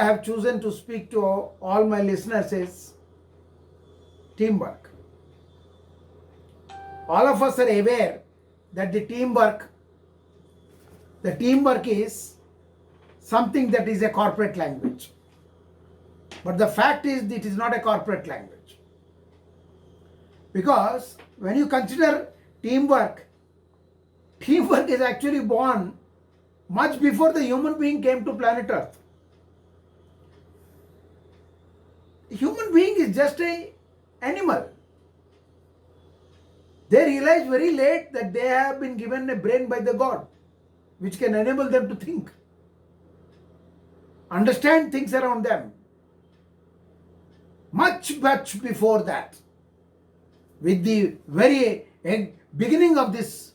I have chosen to speak to all my listeners is teamwork. All of us are aware that the teamwork is something that is a corporate language. But the fact is, it is not a corporate language. Because when you consider teamwork is actually born much before the human being came to planet Earth. Human being is just an animal. They realize very late that they have been given a brain by the God, which can enable them to think, understand things around them. Much before that, with the very beginning of this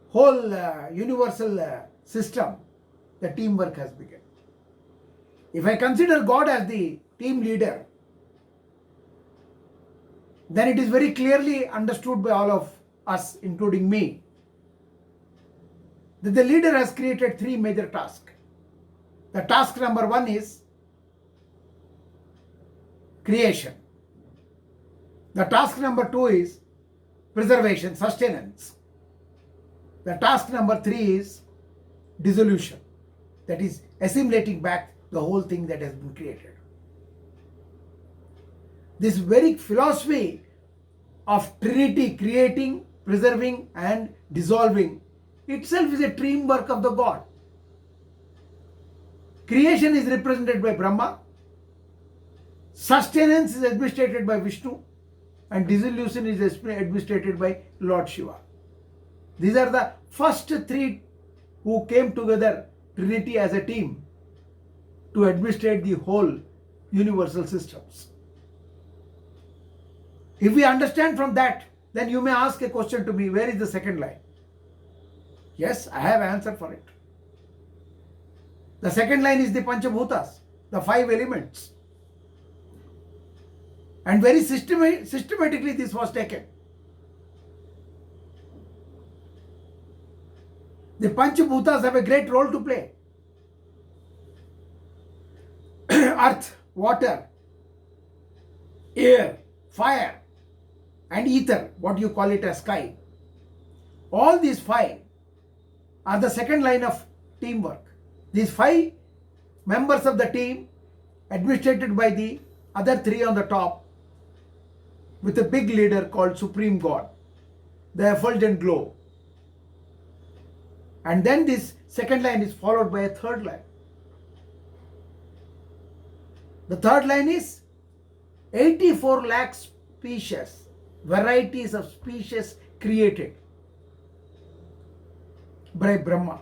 whole universal system, the teamwork has begun. If I consider God as the team leader, then it is very clearly understood by all of us, including me, that the leader has created three major tasks. The task number one is creation. The task number two is preservation, sustenance. The task number three is dissolution, that is assimilating back the whole thing that has been created. This very philosophy of Trinity, creating, preserving and dissolving, itself is a teamwork of the God. Creation is represented by Brahma, sustenance is administered by Vishnu, and dissolution is administered by Lord Shiva. These are the first three who came together, Trinity as a team, to administrate the whole universal systems. If we understand from that, then you may ask a question to me, where is the second line? Yes, I have answer for it. The second line is the Panchabhutas, the five elements. And very systematically this was taken. The Panchabhutas have a great role to play. Earth, water, air, fire, and ether, what you call it as sky. All these five are the second line of teamwork. These five members of the team, administrated by the other three on the top, with a big leader called Supreme God, the effulgent glow. And then this second line is followed by a third line. The third line is 84 lakh species, varieties of species created by Brahma.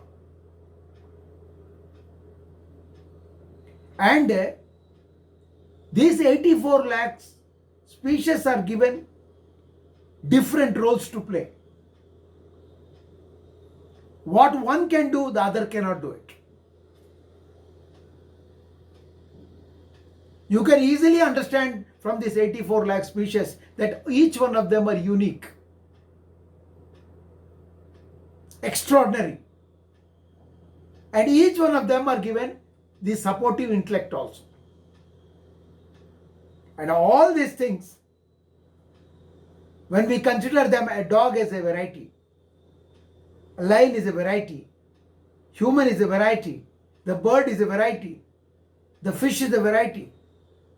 And these 84 lakhs species are given different roles to play. What one can do, the other cannot do it. You can easily understand from this 84 lakh species that each one of them are unique, extraordinary, and each one of them are given the supportive intellect also. And all these things, when we consider them, a dog is a variety, a lion is a variety, human is a variety, the bird is a variety, the fish is a variety,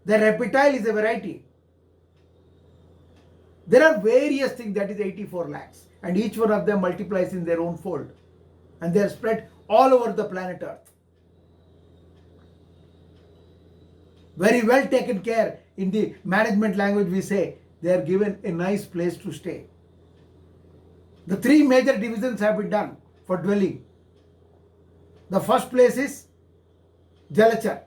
the reptile is a variety. There are various things, that is 84 lakhs, and each one of them multiplies in their own fold, and they are spread all over the planet Earth. Very well taken care. In the management language we say they are given a nice place to stay. The three major divisions have been done for dwelling. The first place is Jalachar.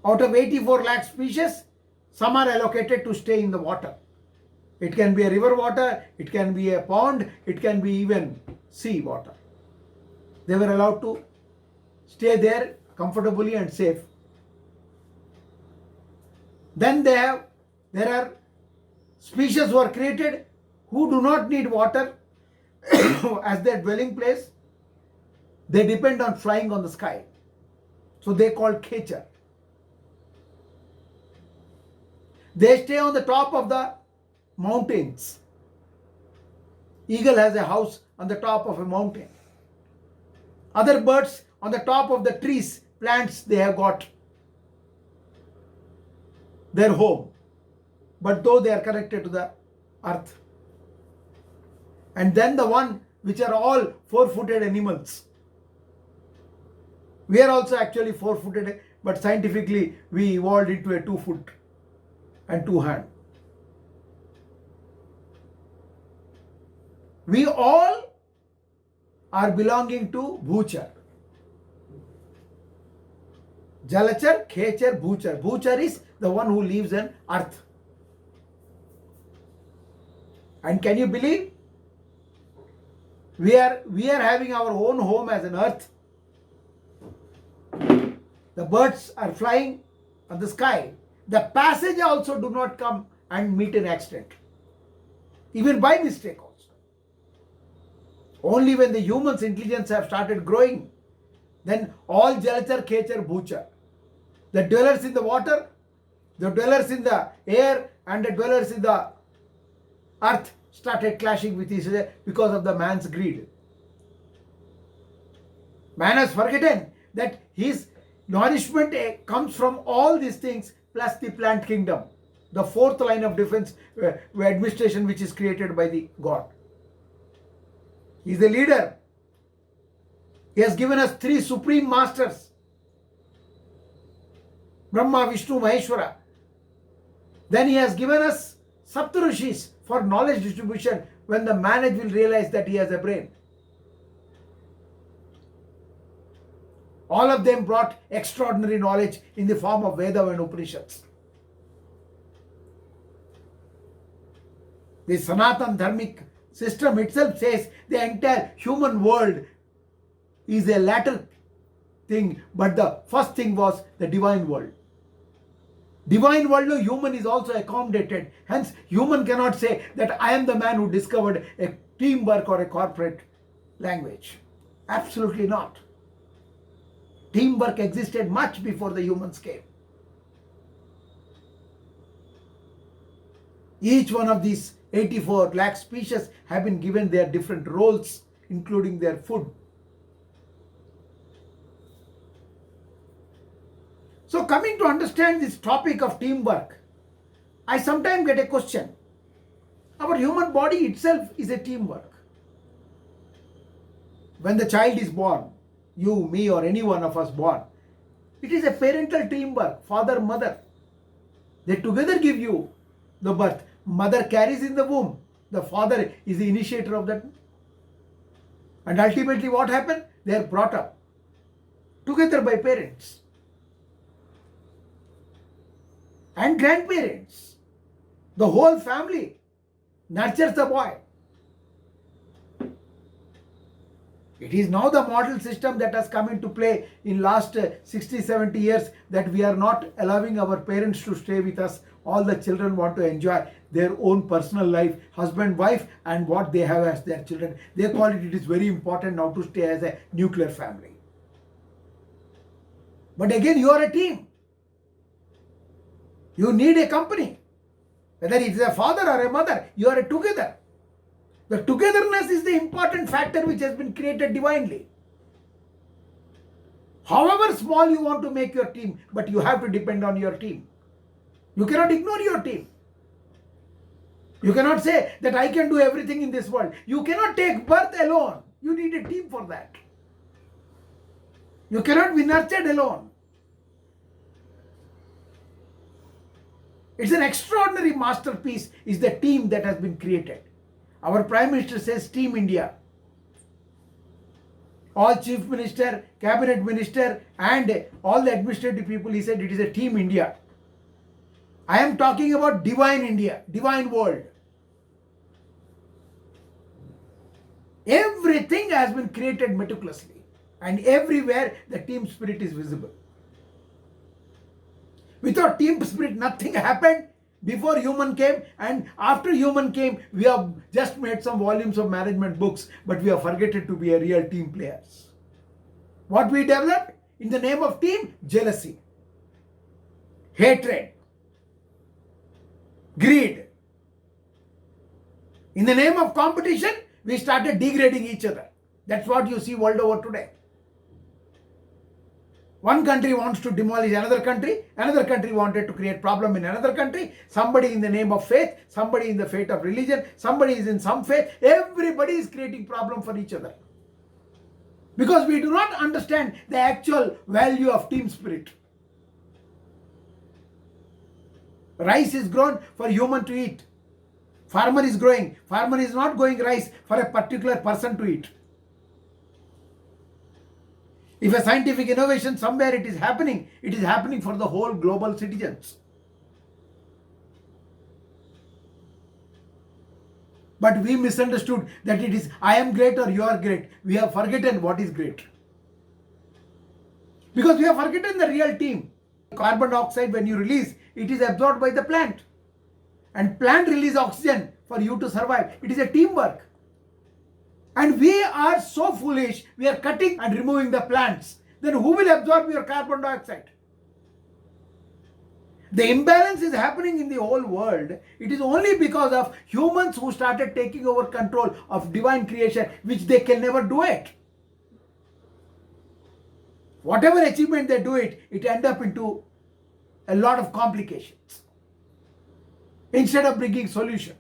Out of 84 lakh species, some are allocated to stay in the water. It can be a river water, it can be a pond, it can be even sea water. They were allowed to stay there comfortably and safe. Then there are species who are created who do not need water as their dwelling place. They depend on flying on the sky. So they called Khecher. They stay on the top of the mountains. Eagle has a house on the top of a mountain. Other birds on the top of the trees, plants, they have got their home. But though they are connected to the earth. And then the one which are all four-footed animals. We are also actually four-footed, but scientifically we evolved into a 2 foot and 2 hand. We all are belonging to Bhuchar. Jalachar, Khecher, Bhuchar. Bhuchar is the one who lives on earth. And can you believe? We are having our own home as an earth. The birds are flying on the sky. The passage also do not come and meet an accident. Even by mistake also. Only when the human's intelligence have started growing, then all Jalachar, Khecher, Bhuchar. The dwellers in the water, the dwellers in the air, and the dwellers in the earth started clashing with each other because of the man's greed. Man has forgotten that his nourishment comes from all these things plus the plant kingdom, the fourth line of defense administration which is created by the God. He is the leader. He has given us 3 supreme masters, Brahma, Vishnu, Maheshwara. Then he has given us Saptarishis for knowledge distribution when the man will realize that he has a brain. All of them brought extraordinary knowledge in the form of Veda and Upanishads. The Sanatan Dharmic system itself says the entire human world is a latter thing, but the first thing was the divine world. Divine world, no, human is also accommodated. Hence, human cannot say that I am the man who discovered a teamwork or a corporate language. Absolutely not. Teamwork existed much before the humans came. Each one of these 84 lakh species have been given their different roles, including their food. So coming to understand this topic of teamwork, I sometimes get a question. Our human body itself is a teamwork. When the child is born, you, me, or any one of us born, it is a parental teamwork, father, mother. They together give you the birth. Mother carries in the womb. The father is the initiator of that. And ultimately what happened? They are brought up together by parents and grandparents. The whole family nurtures the boy. It is now the model system that has come into play in last 60-70 years that we are not allowing our parents to stay with us. All the children want to enjoy their own personal life, husband, wife, and what they have as their children. They call it is very important now to stay as a nuclear family. But again, you are a team. You need a company. Whether it is a father or a mother, you are together. The togetherness is the important factor which has been created divinely. However small you want to make your team, but you have to depend on your team. You cannot ignore your team. You cannot say that I can do everything in this world. You cannot take birth alone. You need a team for that. You cannot be nurtured alone. It's an extraordinary masterpiece is the team that has been created. Our Prime Minister says Team India. All Chief Minister, Cabinet Minister and all the administrative people, he said it is a Team India. I am talking about divine India, divine world. Everything has been created meticulously and everywhere the team spirit is visible. Without team spirit, nothing happened before human came, and after human came, we have just made some volumes of management books, but we have forgotten to be a real team players. What we developed? In the name of team, jealousy, hatred, greed. In the name of competition, we started degrading each other. That's what you see world over today. One country wants to demolish another country wanted to create problem in another country, somebody in the name of faith, somebody in the faith of religion, somebody is in some faith, everybody is creating problem for each other. Because we do not understand the actual value of team spirit. Rice is grown for human to eat. Farmer is growing. Farmer is not growing rice for a particular person to eat. If a scientific innovation somewhere it is happening for the whole global citizens. But we misunderstood that it is I am great or you are great. We have forgotten what is great. Because we have forgotten the real team. Carbon dioxide, when you release, it is absorbed by the plant. And plant release oxygen for you to survive. It is a teamwork. And we are so foolish, we are cutting and removing the plants. Then who will absorb your carbon dioxide? The imbalance is happening in the whole world. It is only because of humans who started taking over control of divine creation, which they can never do it. Whatever achievement they do it ends up into a lot of complications instead of bringing solution.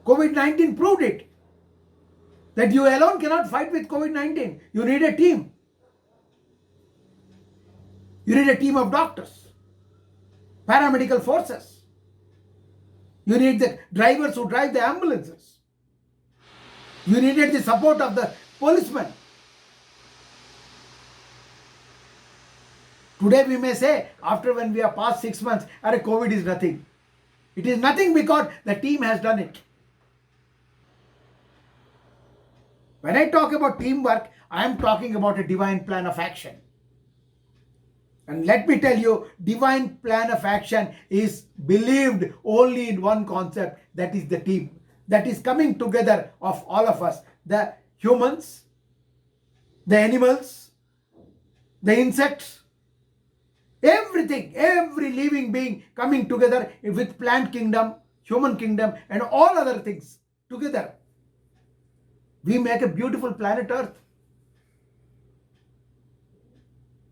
COVID-19 proved it. That you alone cannot fight with COVID-19. You need a team. You need a team of doctors, paramedical forces. You need the drivers who drive the ambulances. You needed the support of the policemen. Today we may say, after when we are past 6 months, COVID is nothing. It is nothing because the team has done it. When I talk about teamwork, I am talking about a divine plan of action. And let me tell you, divine plan of action is believed only in one concept, that is the team. That is coming together of all of us. The humans, the animals, the insects, everything, every living being coming together with plant kingdom, human kingdom and all other things together. We make a beautiful planet Earth.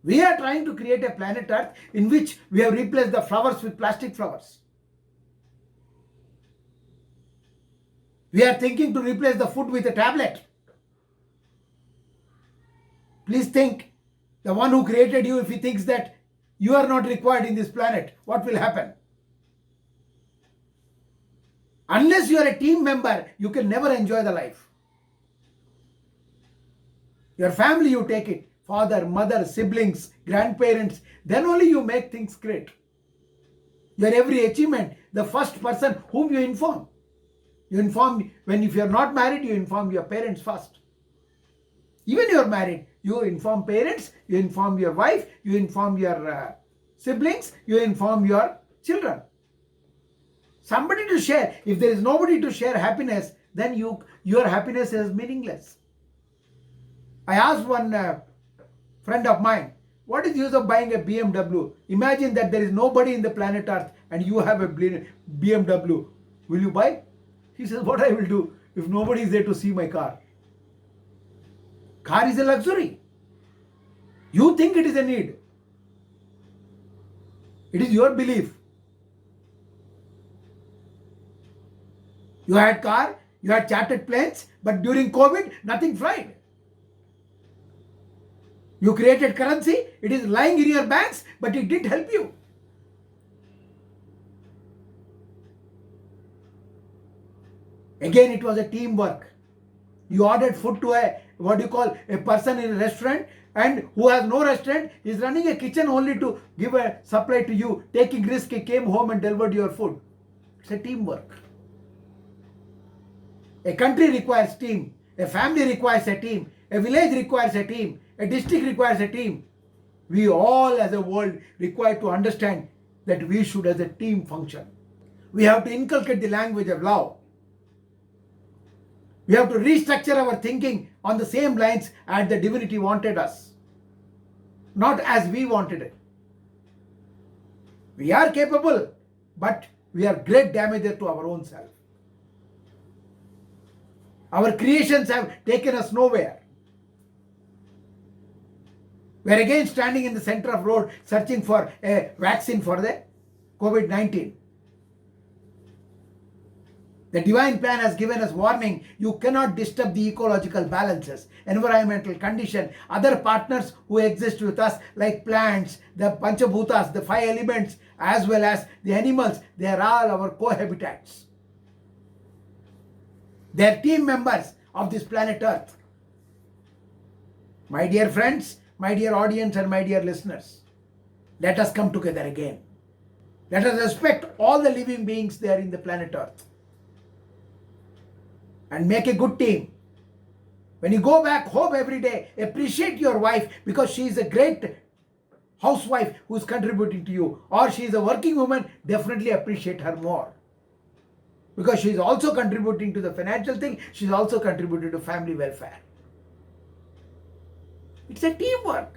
We are trying to create a planet Earth in which we have replaced the flowers with plastic flowers. We are thinking to replace the food with a tablet. Please think, the one who created you, if he thinks that you are not required in this planet, what will happen? Unless you are a team member, you can never enjoy the life. Your family, you take it. Father, mother, siblings, grandparents. Then only you make things great. Your every achievement, the first person whom you inform. You inform, if you are not married, you inform your parents first. Even you are married, you inform parents, you inform your wife, you inform your siblings, you inform your children. Somebody to share. If there is nobody to share happiness, then your happiness is meaningless. I asked one friend of mine, what is the use of buying a BMW? Imagine that there is nobody in the planet Earth and you have a BMW. Will you buy? He says, what I will do if nobody is there to see my car? Car is a luxury. You think it is a need. It is your belief. You had car, you had chartered planes, but during COVID, nothing flied. You created currency, it is lying in your banks, but it didn't help you. Again, it was a teamwork. You ordered food to a person in a restaurant, and who has no restaurant is running a kitchen only to give a supply to you, taking risk. He came home and delivered your food. It's a teamwork. A country requires team. A family requires a team. A village requires a team. A district requires a team. We all as a world require to understand that we should as a team function. We have to inculcate the language of love. We have to restructure our thinking on the same lines as the divinity wanted us. not as we wanted it. We are capable, but we are great damager to our own self. Our creations have taken us nowhere. We are again standing in the center of road searching for a vaccine for the COVID-19. The divine plan has given us warning. You cannot disturb the ecological balances, environmental condition, other partners who exist with us like plants, the Panchabhutas, the 5 elements, as well as the animals. They are all our cohabitants. They are team members of this planet Earth. My dear friends, my dear audience and my dear listeners, let us come together again. Let us respect all the living beings there in the planet Earth and make a good team. When you go back home every day, appreciate your wife because she is a great housewife who is contributing to you, or she is a working woman, definitely appreciate her more. Because she is also contributing to the financial thing, she is also contributing to family welfare. It's a teamwork.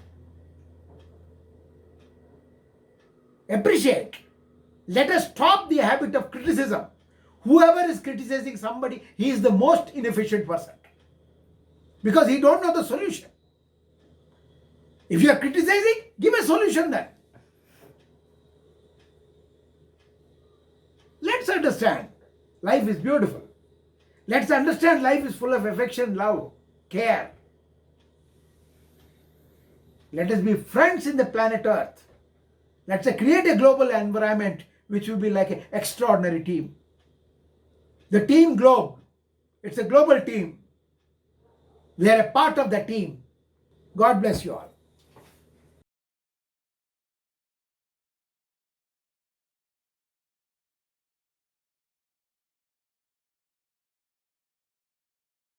Appreciate. Let us stop the habit of criticism. Whoever is criticizing somebody, he is the most inefficient person. Because he don't know the solution. If you are criticizing, give a solution then. Let's understand life is beautiful. Let's understand life is full of affection, love, care. Let us be friends in the planet Earth. Let's create a global environment which will be like an extraordinary team. The Team Globe, it's a global team. We are a part of the team. God bless you all.